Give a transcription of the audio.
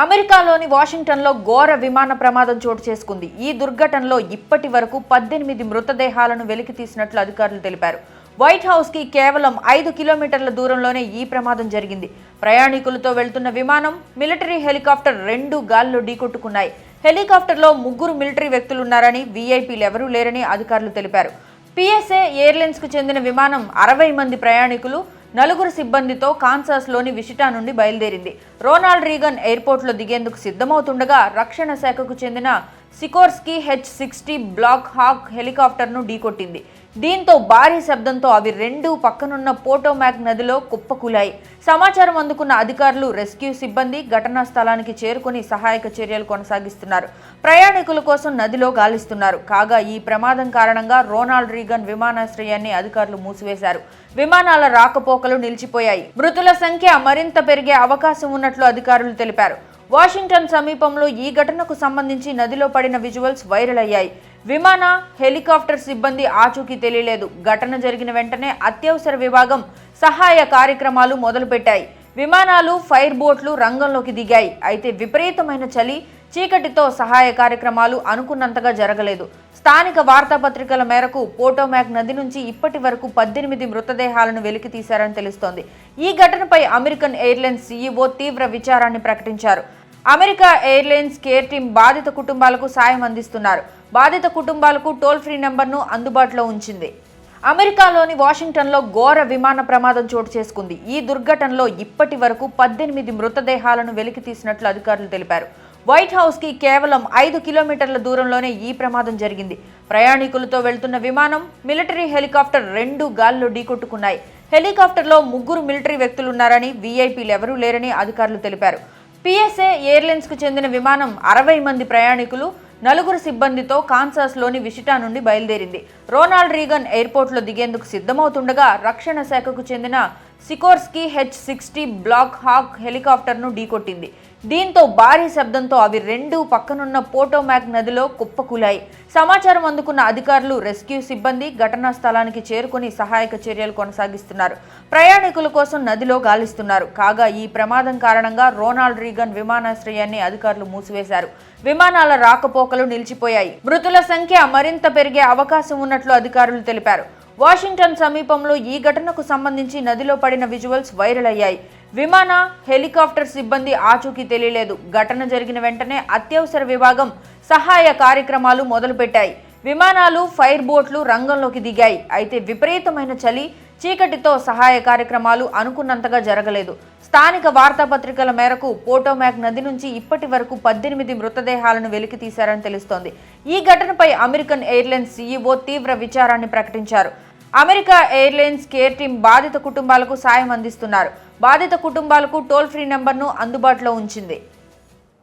అమెరికాలోని వాషింగ్టన్లో ఘోర విమాన ప్రమాదం చోటు చేసుకుంది. ఈ దుర్ఘటనలో ఇప్పటి వరకు 18 మృతదేహాలను వెలికితీసినట్లు అధికారులు తెలిపారు. వైట్ హౌస్ కి కేవలం 5 కిలోమీటర్ల దూరంలోనే ఈ ప్రమాదం జరిగింది. ప్రయాణికులతో వెళ్తున్న విమానం, మిలిటరీ హెలికాప్టర్ రెండు గాల్లో ఢీకొట్టుకున్నాయి. హెలికాప్టర్లో 3 మిలిటరీ వ్యక్తులున్నారని, వీఐపీలు ఎవరూ లేరని అధికారులు తెలిపారు. పిఎస్ఏ ఎయిర్లైన్స్ కు చెందిన విమానం 60 మంది ప్రయాణికులు, 4 సిబ్బందితో కాన్సాస్లోని విషిటా నుండి బయలుదేరింది. రోనాల్డ్ రీగన్ ఎయిర్పోర్ట్లో దిగేందుకు సిద్ధమవుతుండగా రక్షణ శాఖకు చెందిన సికోర్స్కీ H-60 బ్లాక్ హాక్ హెలికాప్టర్ను ఢీకొట్టింది. దీంతో భారీ శబ్దంతో అవి రెండు పక్కనున్న పోటోమాక్ నదిలో కుప్పకూలాయి. సమాచారం అందుకున్న అధికారులు, రెస్క్యూ సిబ్బంది ఘటనా స్థలానికి చేరుకుని సహాయక చర్యలు కొనసాగిస్తున్నారు. ప్రయాణికుల కోసం నదిలో గాలిస్తున్నారు. కాగా ఈ ప్రమాదం కారణంగా రోనాల్డ్ రీగన్ విమానాశ్రయాన్ని అధికారులు మూసివేశారు. విమానాల రాకపోకలు నిలిచిపోయాయి. మృతుల సంఖ్య మరింత పెరిగే అవకాశం ఉన్నట్లు అధికారులు తెలిపారు. వాషింగ్టన్ సమీపంలో ఈ ఘటనకు సంబంధించి నదిలో పడిన విజువల్స్ వైరల్ అయ్యాయి. విమాన, హెలికాప్టర్ సిబ్బంది ఆచూకీ తెలియలేదు. ఘటన జరిగిన వెంటనే అత్యవసర విభాగం సహాయ కార్యక్రమాలు మొదలుపెట్టాయి. విమానాలు, ఫైర్ బోట్లు రంగంలోకి దిగాయి. అయితే విపరీతమైన చలి, చీకటితో సహాయ కార్యక్రమాలు అనుకున్నంతగా జరగలేదు. స్థానిక వార్తాపత్రికల మేరకు పోటోమాక్ నది నుంచి ఇప్పటి వరకు 18 మృతదేహాలను వెలికి తీశారని తెలుస్తోంది. ఈ ఘటనపై అమెరికన్ ఎయిర్లైన్స్ సీఈఓ తీవ్ర విచారాన్ని ప్రకటించారు. అమెరికా ఎయిర్లైన్స్ కేర్ టీం బాధిత కుటుంబాలకు సాయం అందిస్తున్నారు. బాధిత కుటుంబాలకు టోల్ ఫ్రీ నెంబర్ను అందుబాటులో ఉంచింది. అమెరికాలోని వాషింగ్టన్లో ఘోర విమాన ప్రమాదం చోటు చేసుకుంది. ఈ దుర్ఘటనలో ఇప్పటి వరకు 18 మృతదేహాలను వెలికితీసినట్లు అధికారులు తెలిపారు. వైట్ హౌస్ కి కేవలం 5 కిలోమీటర్ల దూరంలోనే ఈ ప్రమాదం జరిగింది. ప్రయాణికులతో వెళ్తున్న విమానం, మిలిటరీ హెలికాప్టర్ రెండు గాల్లో ఢీకొట్టుకున్నాయి. హెలికాప్టర్లో 3 మిలిటరీ వ్యక్తులున్నారని, వీఐపీలు ఎవరూ లేరని అధికారులు తెలిపారు. పిఎస్ఏ ఎయిర్లైన్స్ కు చెందిన విమానం 60 మంది ప్రయాణికులు, 4 సిబ్బందితో కాన్సాస్లోని విషిటా నుండి బయలుదేరింది. రోనాల్డ్ రీగన్ ఎయిర్పోర్ట్లో దిగేందుకు సిద్ధమవుతుండగా రక్షణ శాఖకు చెందిన సికోర్స్కీ H-60 బ్లాక్ హాక్ హెలికాప్టర్ను ఢీకొట్టింది. దీంతో భారీ శబ్దంతో అవి రెండు పక్కనున్న పోటోమాక్ నదిలో కుప్పకూలాయి. సమాచారం అందుకున్న అధికారులు, రెస్క్యూ సిబ్బంది ఘటనా స్థలానికి చేరుకుని సహాయక చర్యలు కొనసాగిస్తున్నారు. ప్రయాణికుల కోసం నదిలో గాలిస్తున్నారు. కాగా ఈ ప్రమాదం కారణంగా రోనాల్డ్ రీగన్ విమానాశ్రయాన్ని అధికారులు మూసివేశారు. విమానాల రాకపోకలు నిలిచిపోయాయి. మృతుల సంఖ్య మరింత పెరిగే అవకాశం ఉన్నట్లు అధికారులు తెలిపారు. వాషింగ్టన్ సమీపంలో ఈ ఘటనకు సంబంధించి నదిలో పడిన విజువల్స్ వైరల్ అయ్యాయి. విమాన, హెలికాప్టర్ సిబ్బంది ఆచూకీ తెలియలేదు. ఘటన జరిగిన వెంటనే అత్యవసర విభాగం సహాయ కార్యక్రమాలు మొదలుపెట్టాయి. విమానాలు, ఫైర్ బోట్లు రంగంలోకి దిగాయి. అయితే విపరీతమైన చలి, చీకటితో సహాయ కార్యక్రమాలు అనుకున్నంతగా జరగలేదు. స్థానిక వార్తాపత్రికల మేరకు పోటోమాక్ నది నుంచి ఇప్పటి వరకు 18 మృతదేహాలను వెలికి తీశారని తెలుస్తోంది. ఈ ఘటనపై అమెరికన్ ఎయిర్లైన్స్ సీఈఓ తీవ్ర విచారాన్ని ప్రకటించారు. అమెరికా ఎయిర్లైన్స్ కేర్ టీం బాధిత కుటుంబాలకు సాయం అందిస్తున్నారు. బాధిత కుటుంబాలకు టోల్ ఫ్రీ నెంబర్ను అందుబాటులో ఉంచింది.